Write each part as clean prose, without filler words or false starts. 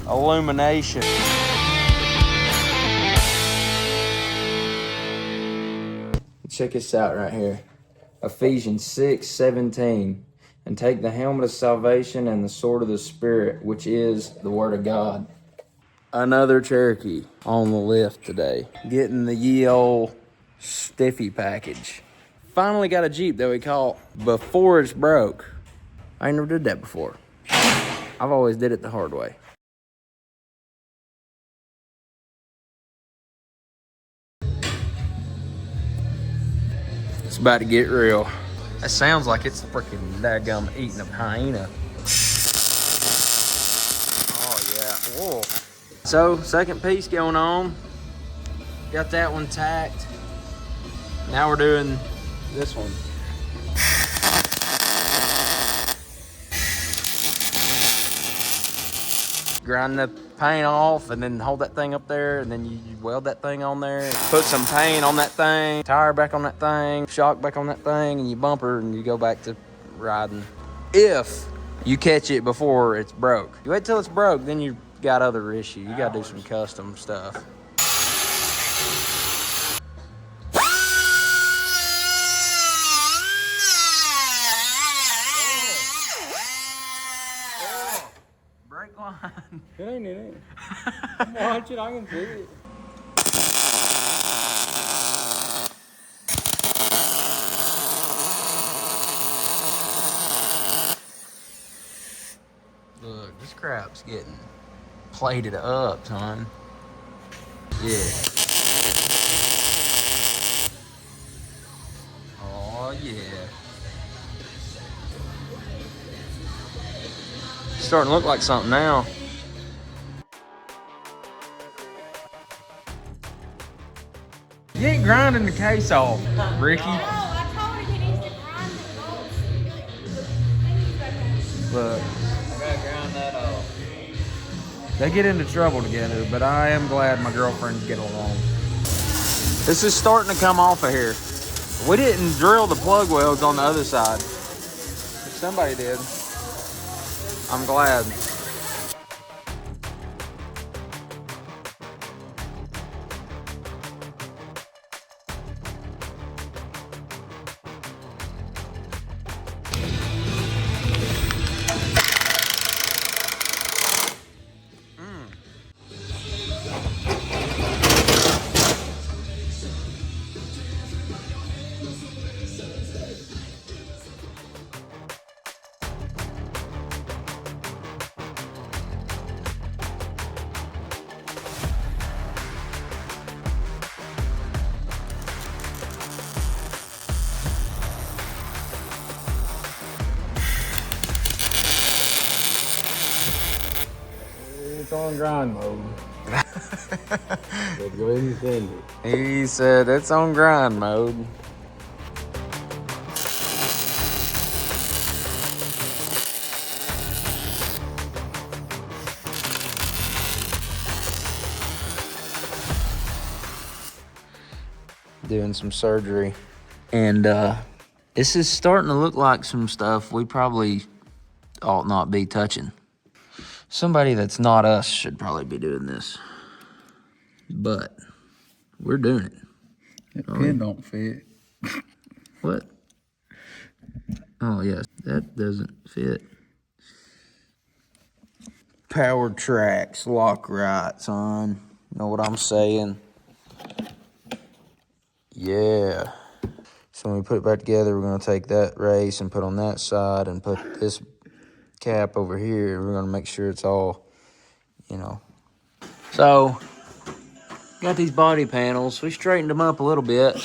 illumination. Check this out right here. Ephesians 6:17. And take the helmet of salvation and the sword of the Spirit, which is the Word of God. Another Cherokee on the lift today. Getting the ye old stiffy package. Finally got a Jeep that we caught before it's broke. I never did that before. I've always did it the hard way. It's about to get real. That sounds like it's freaking daggum eating a hyena. Oh yeah, whoa. So, second piece going on. Got that one tacked. Now we're doing this one. Grind the paint off and then hold that thing up there and then you weld that thing on there. Put some paint on that thing, tire back on that thing, shock back on that thing, and you bumper and you go back to riding. If you catch it before it's broke. You wait till it's broke, then you got other issues. You gotta do some custom stuff. Brake line. It ain't in it. Watch it, I can see it. Look, this crap's getting plated up, son. Yeah. Oh, yeah. It's starting to look like something now. You ain't grinding the case off, Ricky. No, I told him he needs to grind the bolts. Look, I gotta ground that off. they get into trouble together, but I am glad my girlfriends get along. This is starting to come off of here. We didn't drill the plug welds on the other side. Somebody did. I'm glad. It's on grind mode. Let's go ahead and send it. He said it's on grind mode. Doing some surgery. And this is starting to look like some stuff we probably ought not be touching. Somebody that's not us should probably be doing this. But we're doing it. That pin don't fit. What? Oh, yes, that doesn't fit. Power tracks, lock right, son. Know what I'm saying? Yeah. So when we put it back together, we're going to take that race and put on that side and put this cap over here. We're going to make sure it's all, you know. So, got these body panels. We straightened them up a little bit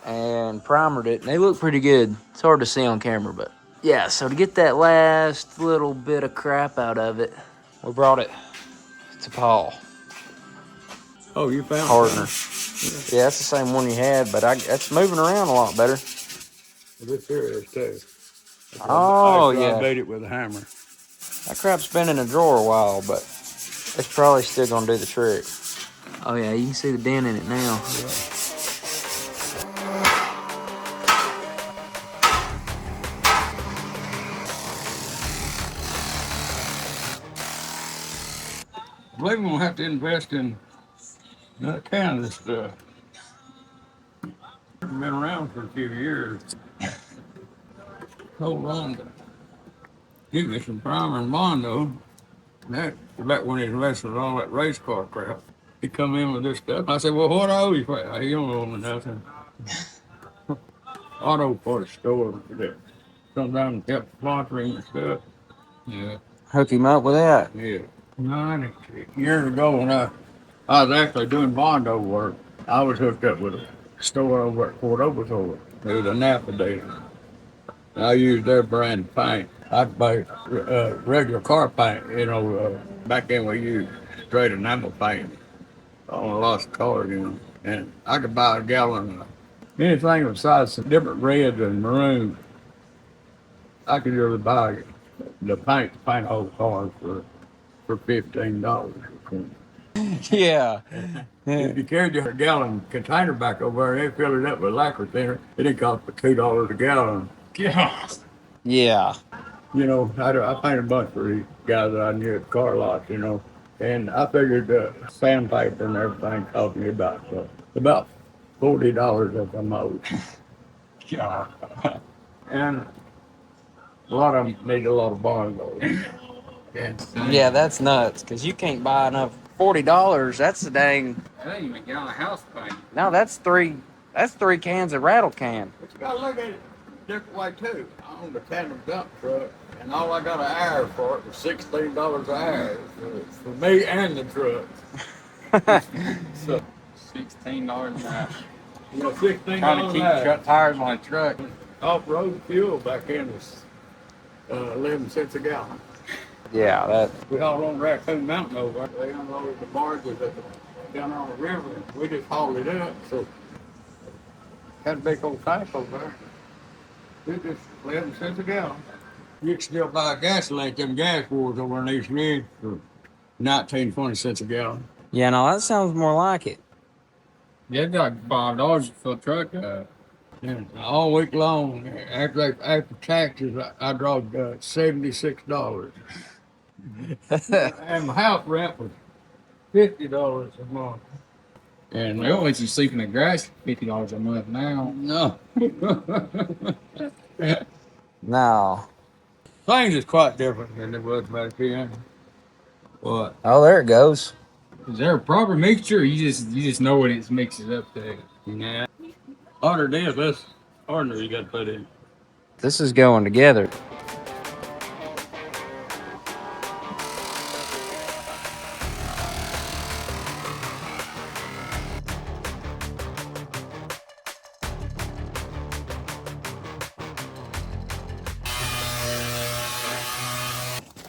and primered it. And they look pretty good. It's hard to see on camera, but yeah. So to get that last little bit of crap out of it, we brought it to Paul. Oh, you found Partner. it? Yeah, that's the same one you had, but that's moving around a lot better. This here is too. Oh, I yeah. beat it with a hammer. That crap's been in a drawer a while, but it's probably still gonna do the trick. Oh yeah, you can see the dent in it now. Yeah. believe we're gonna have to invest in that kind of this stuff. Been around for a few years. Hold on to give me some primer and Bondo. That back when he invested in all that race car crap. He come in with this stuff. I said, well, what I owe you for that? He don't owe me nothing. Auto parts store that sometimes kept sponsoring and stuff. Yeah. Hook him up with that. Yeah. 90 years ago when I was actually doing Bondo work, I was hooked up with a store over at Fort Oglethorpe. It was a Napa dealer. I used their brand of paint. I'd buy regular car paint, back then we used straight enamel paint on a lot of colors, and I could buy a gallon of anything besides some different reds and maroons. I could really buy the paint to paint whole cars for $15. Yeah. If you carried your gallon container back over there and they filled it up with lacquer thinner, it didn't cost but $2 a gallon. Yeah. Yeah. I painted a bunch for these guys that I knew at car lots, and I figured sandpaper and everything cost me about $40 at the most. Yeah. And a lot of them need a lot of Bondo. Yeah, that's nuts. Cause you can't buy enough. $40. That's the dang. That ain't even a gallon of house paint. No, that's three. That's 3 cans of rattle can. But you gotta look at it a different way too. I owned a tandem dump truck, and all I got an hour for it was $16 an hour for me and the truck. So $16 an hour. $16 Trying to keep shut tires on a truck. Off-road fuel back then was 11 cents a gallon. Yeah, that. We all on Raccoon Mountain over there. They unloaded the barges down on the river, and we just hauled it up. So had a big old tank over there. It just 11 cents a gallon. You can still buy gasoline at them gas wars over in East Lynn for 19, 20 cents a gallon. Yeah, no, that sounds more like it. Yeah, it's like $5 to fill a truck up. And all week long, after taxes, I drawed $76. And my house rent was $50 a month. And They don't let you sleep in the grass for $50 a month now. no, No. things is quite different than it was back then. What? Oh, there it goes. Is there a proper mixture? Or you just know what it mixes up to? Yeah. Harder this, less harder you got to put in. This is going together.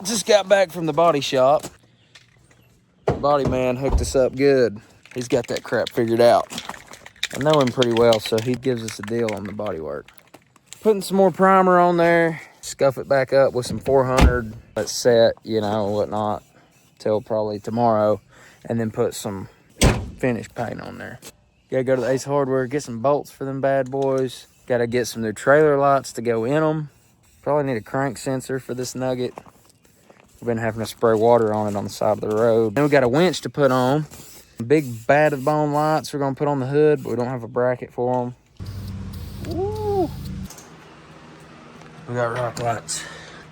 Just got back from the body shop. Body man hooked us up good. He's got that crap figured out. I know him pretty well, so he gives us a deal on the body work. Putting some more primer on there, scuff it back up with some 400. Let's set, whatnot, till probably tomorrow, and then put some finish paint on there. Gotta go to the Ace Hardware, get some bolts for them bad boys. Gotta get some new trailer lights to go in them. Probably need a crank sensor for this Nugget. We've been having to spray water on it on the side of the road. Then we got a winch to put on. Big bat of bone lights we're gonna put on the hood, but we don't have a bracket for them. Woo! We got rock lights.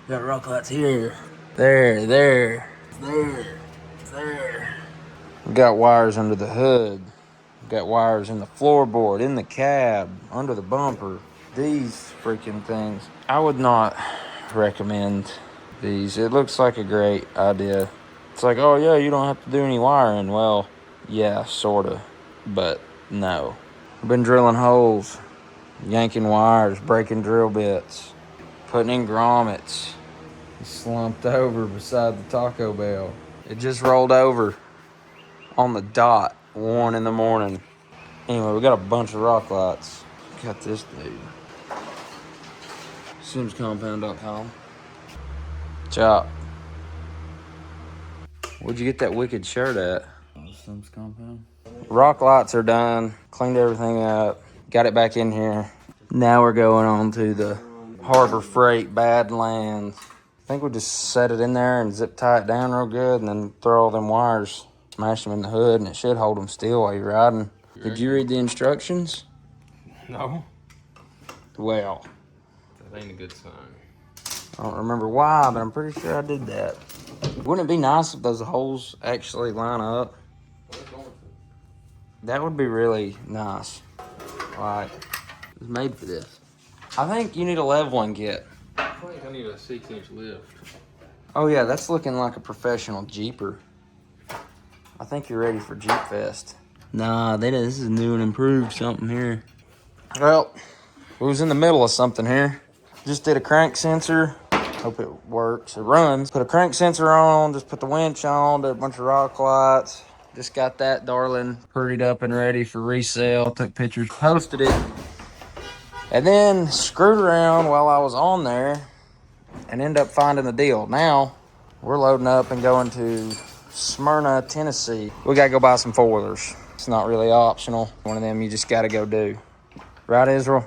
We got rock lights here. There. We got wires under the hood. We got wires in the floorboard, in the cab, under the bumper. These freaking things. I would not recommend these. It looks like a great idea. It's like, oh yeah, you don't have to do any wiring. Well, yeah, sorta, but no. I've been drilling holes, yanking wires, breaking drill bits, putting in grommets. He slumped over beside the Taco Bell. It just rolled over on the dot, 1 in the morning. Anyway, we got a bunch of rock lights. Got this dude. SimsCompound.com. Chop. Where'd you get that wicked shirt at? Sims Compound. Rock lights are done. Cleaned everything up. Got it back in here. Now we're going on to the Harbor Freight Badlands think we'll just set it in there and zip tie it down real good and then throw all them wires, smash them in the hood, and it should hold them still while you're riding. Did you read the instructions? No. Well, That ain't a good sign. I don't remember why, but I'm pretty sure I did that. Wouldn't it be nice if those holes actually line up? That would be really nice. Like, it's made for this. I think you need a leveling kit. I think I need a 6-inch lift. Oh yeah, that's looking like a professional Jeeper. I think you're ready for Jeep Fest. Nah, this is new and improved something here. Well, we was in the middle of something here. Just did a crank sensor. Hope it works, it runs. Put a crank sensor on, just put the winch on, did a bunch of rock lights. Just got that darling hurried up and ready for resale. Took pictures, posted it. And then screwed around while I was on there and ended up finding the deal. Now, we're loading up and going to Smyrna, Tennessee. We gotta go buy some four-wheelers. It's not really optional. One of them you just gotta go do. Right, Israel?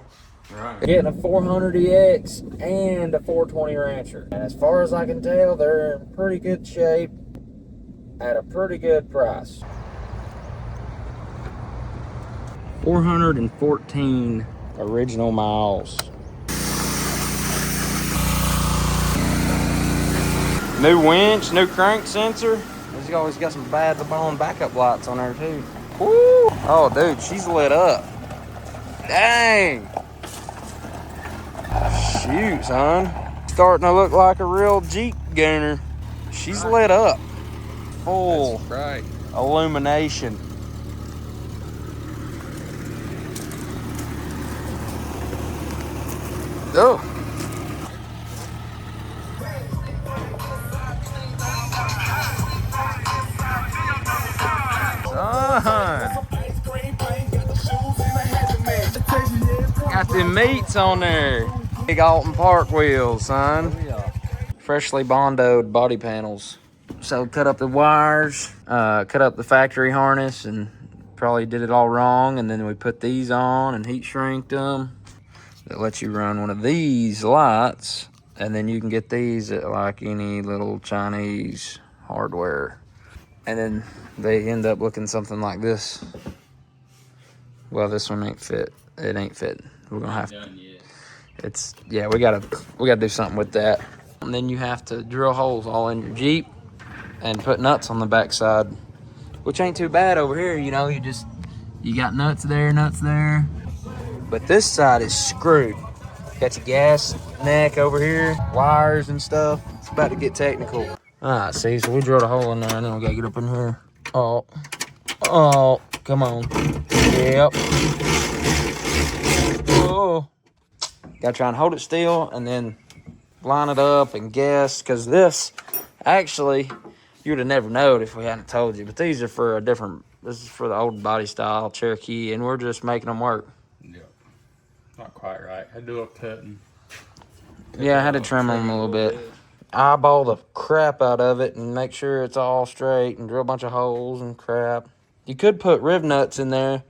Right. Getting a 400EX and a 420 Rancher. And as far as I can tell, they're in pretty good shape at a pretty good price. 414 original miles. New winch, new crank sensor. He's always got some bad to bone backup lights on there too. Woo! Oh, dude, she's lit up. Dang! Shoot, son. Starting to look like a real Jeep gunner. She's lit up. Full That's right. illumination. Oh. Son. Got the meats on there. Big Alton Park wheels, son. Freshly bondoed body panels. So cut up the wires, cut up the factory harness, and probably did it all wrong. And then we put these on and heat shrinked them. That lets you run one of these lights, and then you can get these at like any little Chinese hardware. And then they end up looking something like this. Well, this one ain't fit. It ain't fitting. We're gonna have to. It's, yeah, we gotta do something with that. And then you have to drill holes all in your Jeep and put nuts on the backside, which ain't too bad over here. You know, you got nuts there. But this side is screwed. Got your gas neck over here, wires and stuff. It's about to get technical. All right, see, so we drilled a hole in there and then we gotta get up in here. Oh, come on. Yep. Oh. Gotta try and hold it still and then line it up and guess, because this, actually, you would have never known if we hadn't told you, but these are for this is for the old body style Cherokee, and we're just making them work. Yeah. Not quite right. I do a cutting. Yeah, I had to trim them a little bit. Eyeball the crap out of it and make sure it's all straight and drill a bunch of holes and crap. You could put riv nuts in there,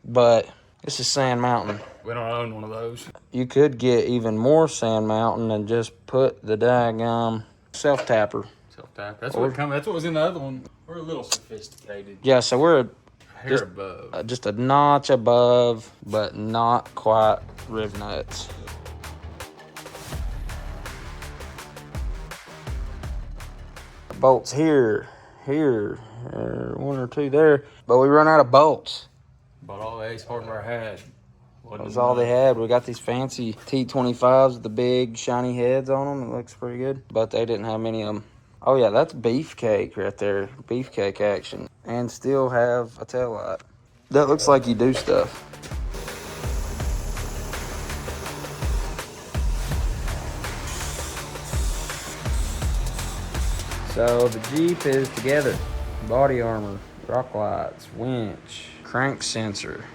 but this is Sand Mountain. We don't own one of those. You could get even more Sand Mountain and just put the daggum self-tapper. Self-tap. That's what was in the other one. We're a little sophisticated. Yeah, so we're Hair above. just a notch above, but not quite riv nuts. Bolts here, one or two there, but we run out of bolts. Bought all the Ace hardware I had. That was all they had. We got these fancy T25s with the big shiny heads on them. It looks pretty good, but they didn't have many of them. Oh yeah, that's beefcake right there. Beefcake action. And still have a tail light. That looks like you do stuff. So the Jeep is together. Body armor, rock lights, winch, crank sensor,